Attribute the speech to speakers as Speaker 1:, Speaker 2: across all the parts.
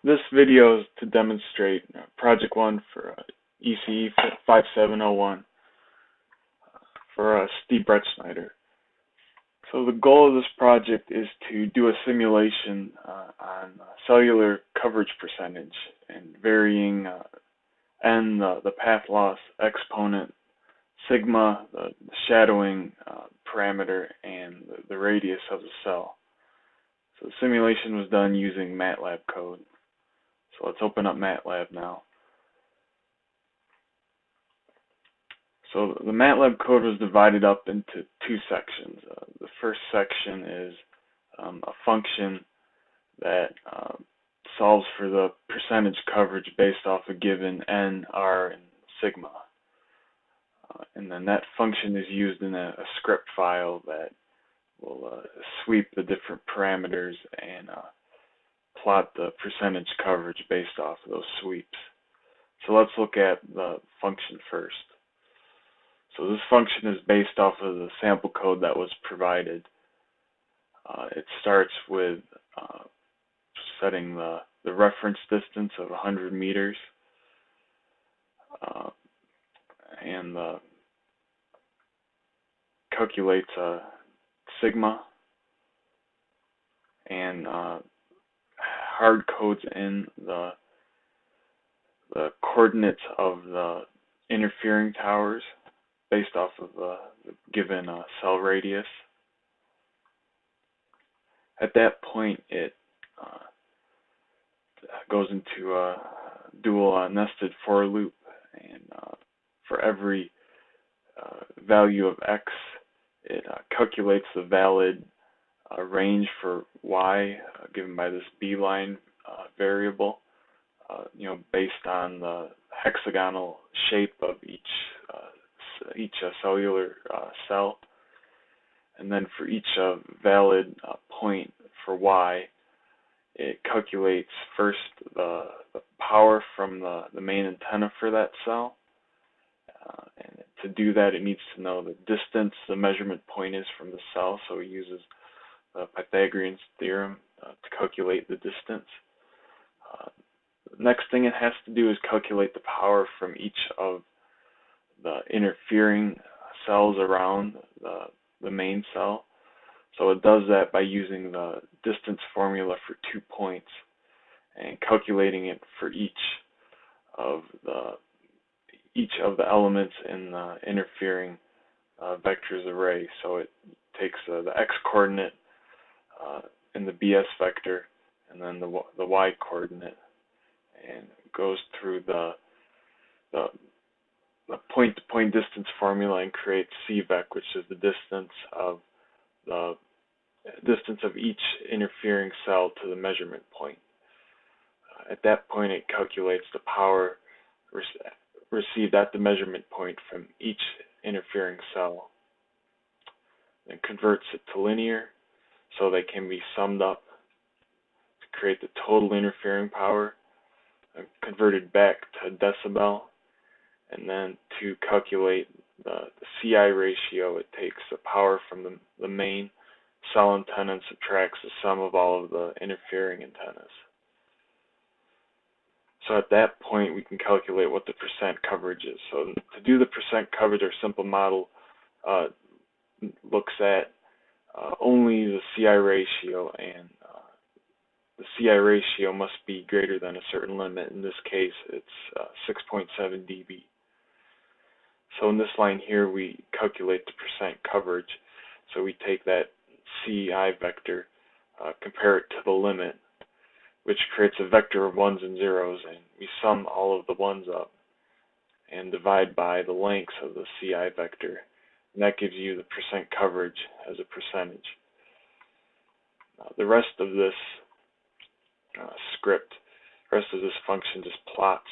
Speaker 1: This video is to demonstrate Project 1 for ECE 5701 for Steve Brettschneider. So the goal of this project is to do a simulation on cellular coverage percentage and varying n, the path loss exponent, sigma, the shadowing parameter, and the radius of the cell. So the simulation was done using MATLAB code. So let's open up MATLAB now. So the MATLAB code was divided up into two sections. The first section is a function that solves for the percentage coverage based off a given n, r, and sigma. And then that function is used in a script file that will sweep the different parameters and plot the percentage coverage based off of those sweeps. So let's look at the function first. So this function is based off of the sample code that was provided. It starts with setting the reference distance of 100 meters and calculates sigma and hard codes in the coordinates of the interfering towers based off of the given cell radius. At that point, it goes into a dual nested for loop, and for every value of x, it calculates the valid range for y given by this b-line variable, based on the hexagonal shape of each cellular cell. And then for each valid point for y, it calculates first the power from the main antenna for that cell. And to do that, it needs to know the distance the measurement point is from the cell, so it uses the Pythagorean theorem to calculate the distance. The next thing it has to do is calculate the power from each of the interfering cells around the main cell. So it does that by using the distance formula for 2 points and calculating it for each of the elements in the interfering vectors array. So it takes the x coordinate in the BS vector and then the y coordinate, and goes through the point-to-point distance formula and creates CVec, which is the distance of each interfering cell to the measurement point. At that point, it calculates the power received at the measurement point from each interfering cell, and converts it to linear so they can be summed up to create the total interfering power, converted back to decibel. And then to calculate the CI ratio, it takes the power from the main cell antenna and subtracts the sum of all of the interfering antennas. So at that point, we can calculate what the percent coverage is. So to do the percent coverage, our simple model looks at only the CI ratio, and the CI ratio must be greater than a certain limit. In this case, it's 6.7 dB. So in this line here, we calculate the percent coverage. So we take that CI vector, compare it to the limit, which creates a vector of ones and zeros, and we sum all of the ones up and divide by the lengths of the CI vector, and that gives you the percent coverage as a percentage. The rest of this the rest of this function just plots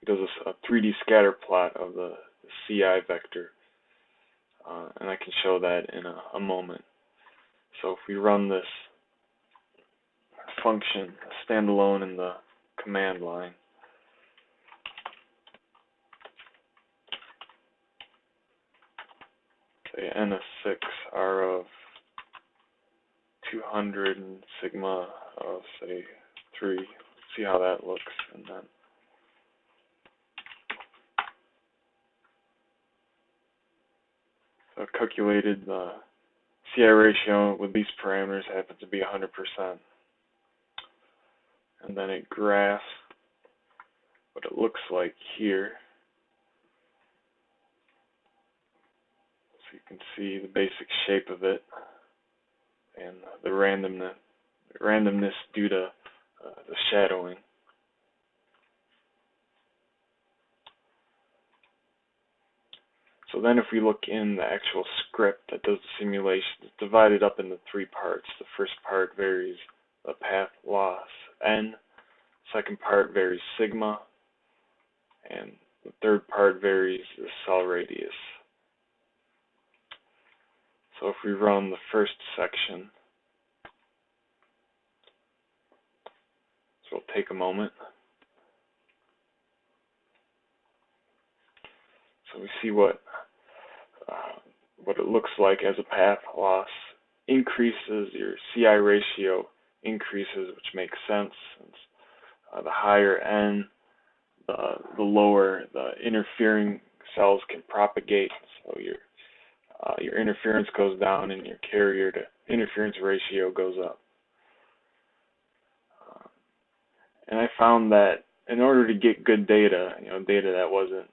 Speaker 1: does a 3D scatter plot of the CI vector, and I can show that in a moment. So if we run this function standalone in the command line, say n of 6, r of 200, and sigma of say 3. See how that looks, and then so I calculated the CI ratio with these parameters happens to be 100%, and then it graphs what it looks like here. So you can see the basic shape of it and the randomness due to the shadowing. So then if we look in the actual script that does the simulation, it's divided up into 3 parts. The first part varies the path loss n, second part varies sigma, and the third part varies the cell radius. So if we run the first section, so it'll take a moment. So we see what it looks like as a path loss increases, your CI ratio increases, which makes sense since the higher N, the lower the interfering cells can propagate. So your interference goes down and your carrier to interference ratio goes up. And I found that in order to get good data, data that wasn't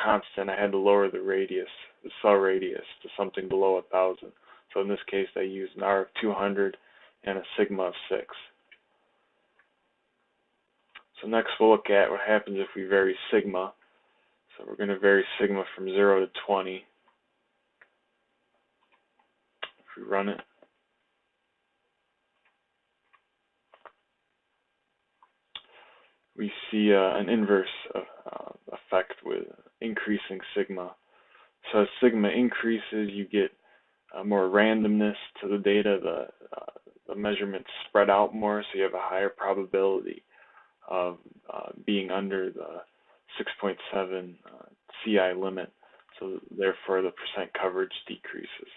Speaker 1: constant, I had to lower the radius, the cell radius, to something below 1,000. So in this case, I used an R of 200 and a sigma of 6. So next we'll look at what happens if we vary sigma. So we're going to vary sigma from 0 to 20. If we run it, we see an inverse effect with increasing sigma. So as sigma increases, you get more randomness to the data. The measurements spread out more, so you have a higher probability of being under the 6.7 CI limit. So therefore, the percent coverage decreases.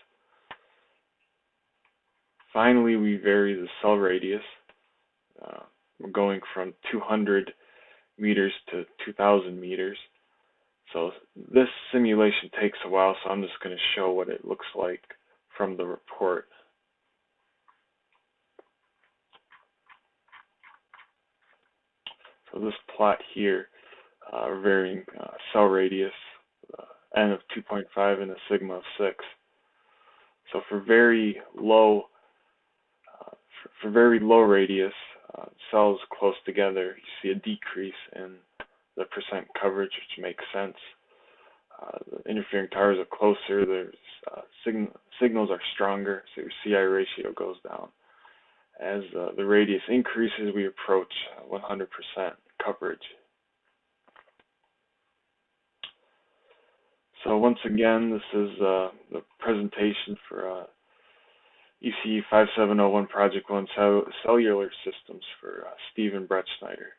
Speaker 1: Finally, we vary the cell radius. We're going from 200 meters to 2,000 meters. So this simulation takes a while, so I'm just going to show what it looks like from the report. So this plot here, varying cell radius, N of 2.5 and a sigma of 6. So for very low radius, cells close together, you see a decrease in the percent coverage, which makes sense. The interfering towers are closer, there's signals are stronger, so your CI ratio goes down. As the radius increases, we approach 100% coverage. So once again, this is the presentation for ECE 5701 Project 1 Cellular Systems for Steve and Brettschneider.